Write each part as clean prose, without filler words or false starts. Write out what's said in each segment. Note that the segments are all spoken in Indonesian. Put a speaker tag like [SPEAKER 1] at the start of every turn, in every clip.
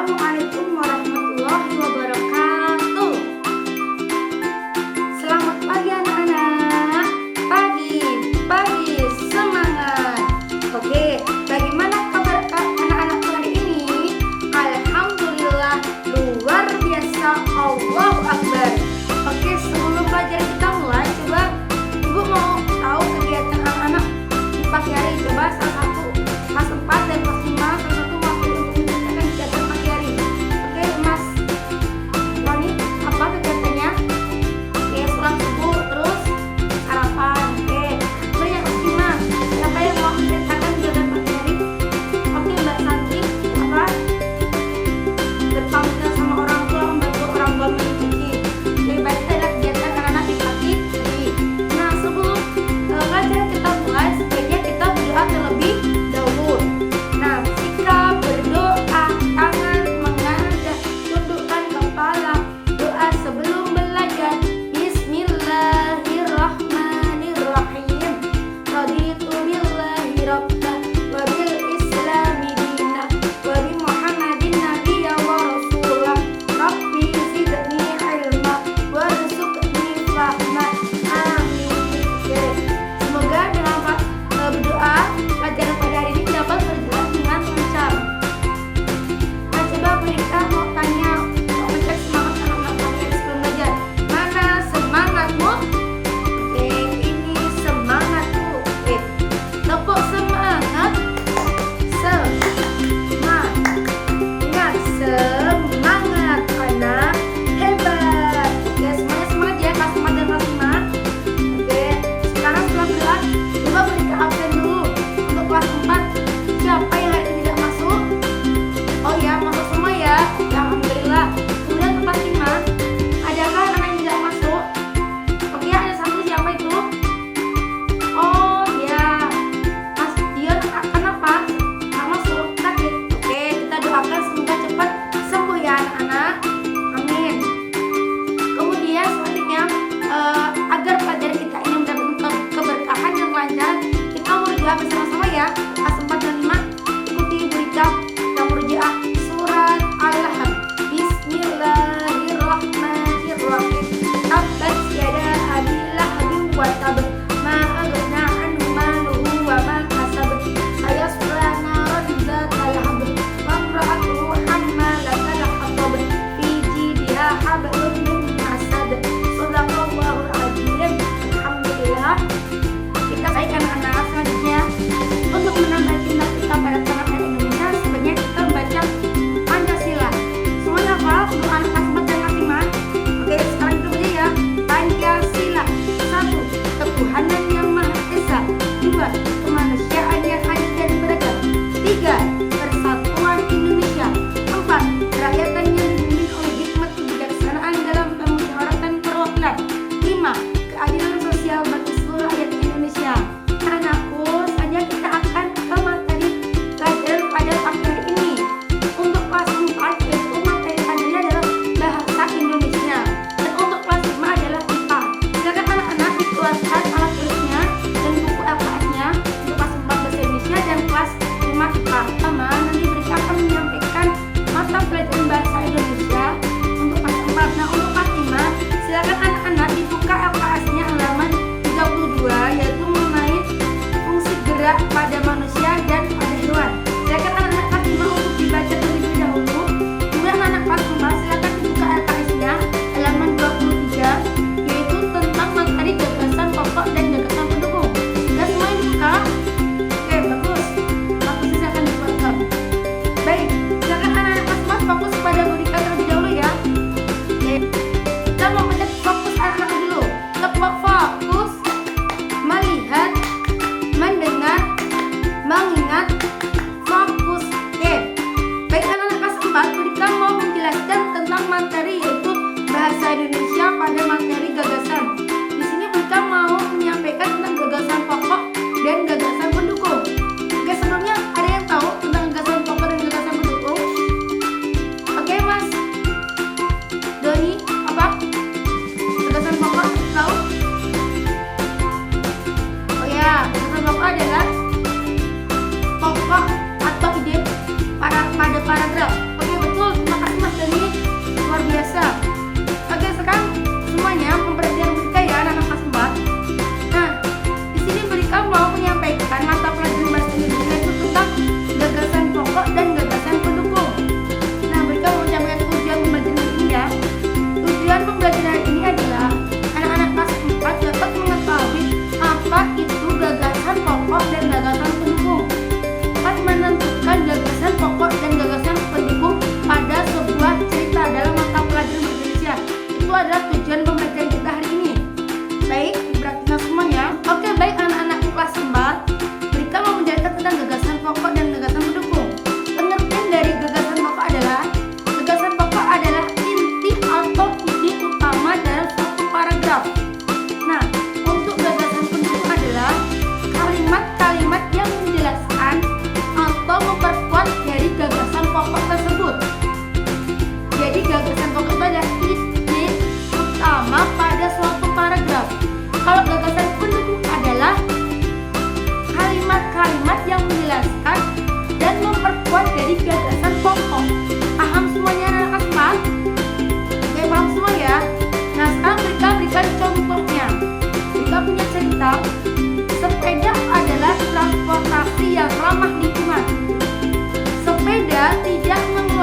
[SPEAKER 1] Assalamualaikum warahmatullahi wabarakatuh. Selamat pagi anak-anak. Pagi, pagi, semangat. Oke, bagaimana kabar anak-anakku hari ini? Alhamdulillah, luar biasa. Allahu Akbar. Oke, sebelum belajar kita mulai, coba Ibu mau tahu kegiatan anak-anak di pagi hari. Coba salah satu kelas 4 dan kelas 5, salah satu waktu untuk mengerjakan kegiatan pagi hari. Oke,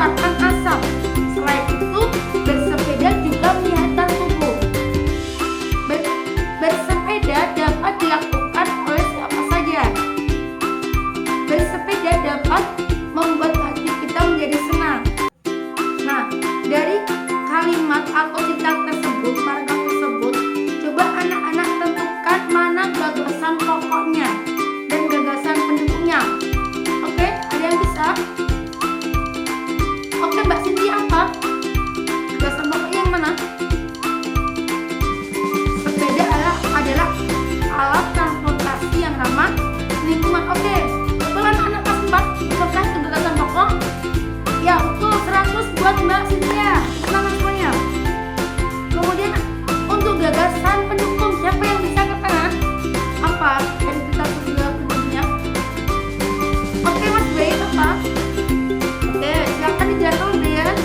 [SPEAKER 1] mengeluarkan asap. Selain itu, bersepeda juga menyehatkan tubuh. Bersepeda dapat dilakukan oleh siapa saja. Bersepeda dapat membuat hati kita menjadi senang. Nah, dari kalimat atau citat tersebut, paragraf tersebut, coba anak-anak tentukan mana gagasan pokoknya dan gagasan pendukungnya. Oke, ada yang bisa? Oke, Mbak Cindy, apa gagasan pokoknya yang mana? Sepeda adalah alat transportasi yang ramah lingkungan. Oke, betul anak-anak kelas 4? Betulkah itu gagasan pokok? Ya, betul, 100 buat Mbak Cynthia. Selamat semuanya. Kemudian untuk gagasan pendukung, siapa yang bisa ke kanan? Apa dari kita juga pendukungnya? Oke, Mas Bayi, apa? Oke, silakan dijelaskan Brian.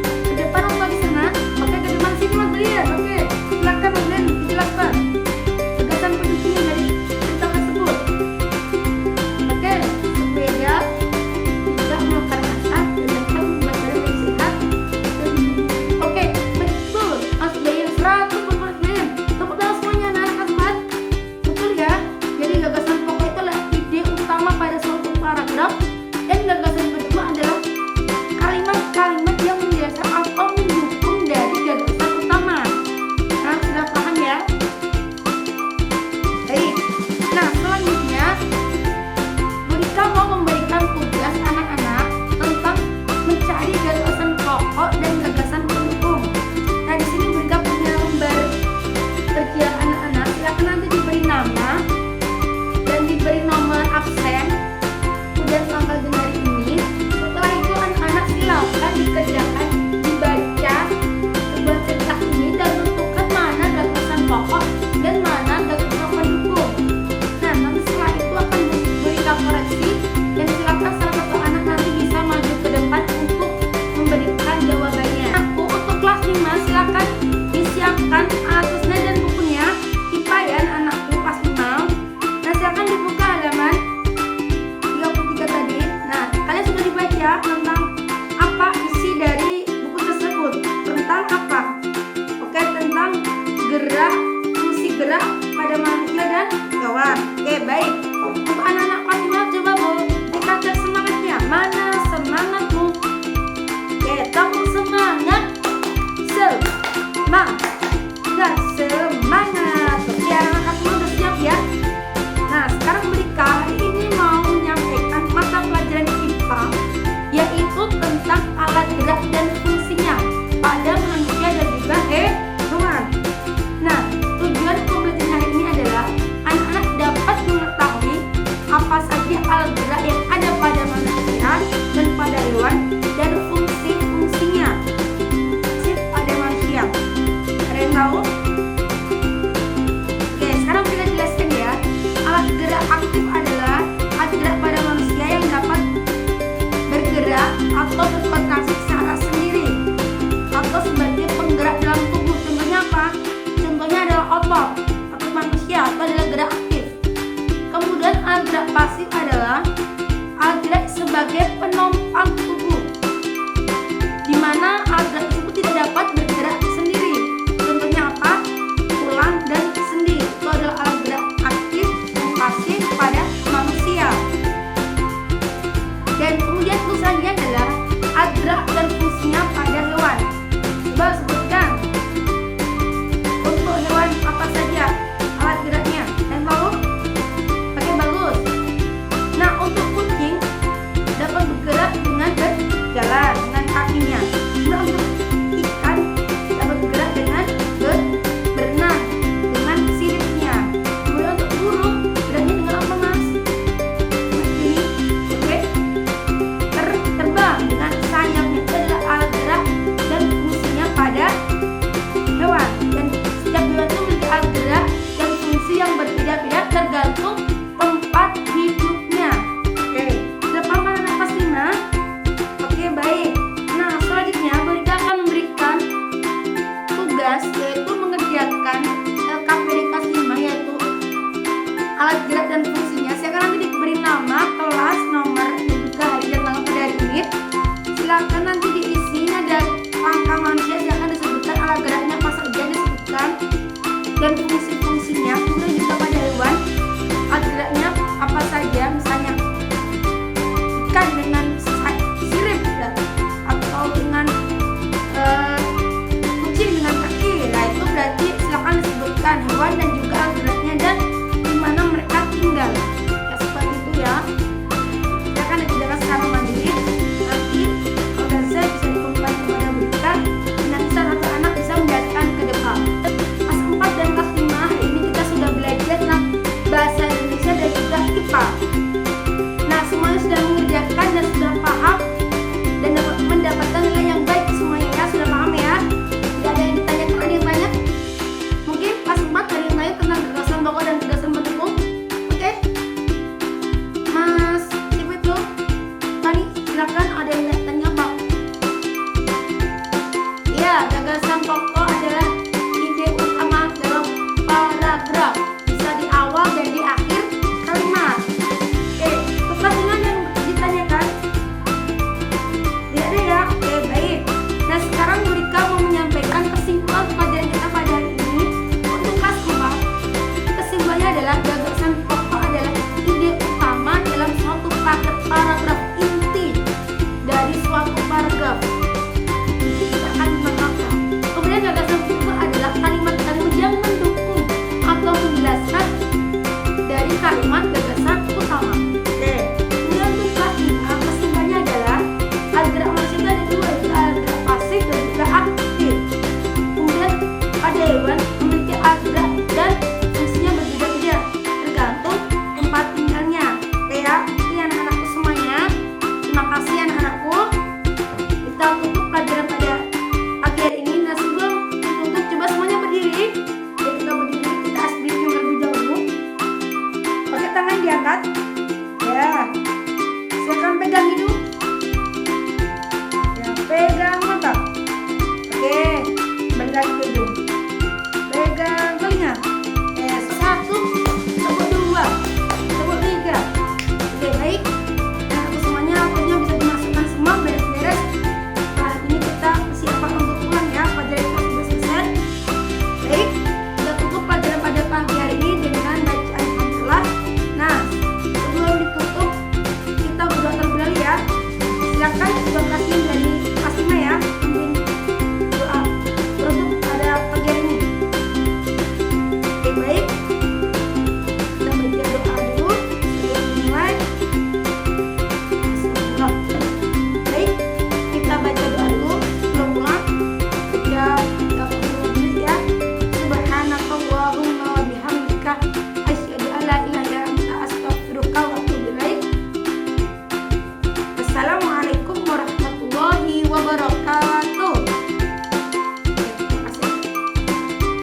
[SPEAKER 1] Ke depan atau di sana? Oke, ke depan sini Mas Brian. Oke, silakan Mas Brian dijelaskan gagasan pendukungnya dari cerita tersebut. Oke, sepeda tidak mengeluarkan asap dan dapat membuat badan lebih sehat. Oke, betul, Mas Bayan 100 buat Mas Bayan. Tepuk tangan semuanya anak-anak kelas 4. Betul ya. Jadi gagasan pokok itu adalah ide utama pada suatu paragraf, dan gagasan kedua adalah kalimat-kalimat yang menjelaskan atau mendukung dari gagasan utama. Nah, sudah paham ya? Baik. Nah, selanjutnya Burika mau memberikan tugas anak-anak tentang mencari gagasan pokok dan gagasan pendukung. Nah, di sini Burika punya lembar kerja anak-anak. Silakan nanti diberi nama dan diberi nomor absen, kemudian tanggal dan hari ini. Setelah itu anak-anak silakan dikerjakan dibaca sebuah cerita ini dan tentukan mana gagasan pokok dan mana gagasan pendukung. Nah, nanti setelah itu akan Burika koreksi, dan silakan salah satu anak nanti bisa maju ke depan untuk memberikan jawabannya. Aku untuk kelas 5 silakan disiapkan alat tulisnya dan bukunya. IPA ya anakku kelas 5. Nah, silakan dibuka halaman 33 tadi. Nah, kalian sudah dibaca tentang apa isi dari buku tersebut. Tentang apa? Oke, tentang gerak, fungsi gerak pada manusia dan hewan. Oke, baik. Untuk anak-anak kelas 5 coba Bu, kita cek semangatnya. Mana semangatmu? Oke, kamu semangat. Semangat. Oke, anak-anak semua udah siap ya? Nah, sekarang Burika hari ini mau menyampaikan mata pelajaran IPA, yaitu tentang alat gerak dan fungsinya pada manusia dan juga hewan. Nah, tujuan pembelajaran hari ini adalah anak-anak dapat mengetahui apa saja alat gerak yang ada pada manusia dan pada hewan dan fungsi-fungsinya pada manusia. Ada yang tahu? Oke, sekarang kita jelaskan ya. Alat gerak aktif adalah alat gerak pada manusia yang dapat bergerak atau berkontraksi secara sendiri atau sebagai penggerak dalam tubuh. Contohnya apa? Contohnya adalah otot atau manusia, atau adalah gerak aktif. Kemudian alat gerak pasif adalah alat gerak sebagai penopang tubuh, di mana alat gerak tersebut tidak dapat bergerak sendiri. Contohnya apa? Tulang dan sendi. Itu adalah alat gerak aktif dan pasif pada manusia. Dan kemudian tulisannya adalah alat gerak dan fungsinya pada hewan. Coba sebutkan untuk hewan apa saja alat geraknya. Yang tahu? Oke, bagus. Nah, untuk kucing dapat bergerak dengan berjalan dengan kakinya. Nah, untuk ikan dapat bergerak dengan berenang dengan siripnya. Kemudian untuk burung geraknya dengan apa, Mas? Ini, oke. Terbang dengan sayapnya. Itu adalah Silakan ada yang tanya Pak. Ya, gagasan pokok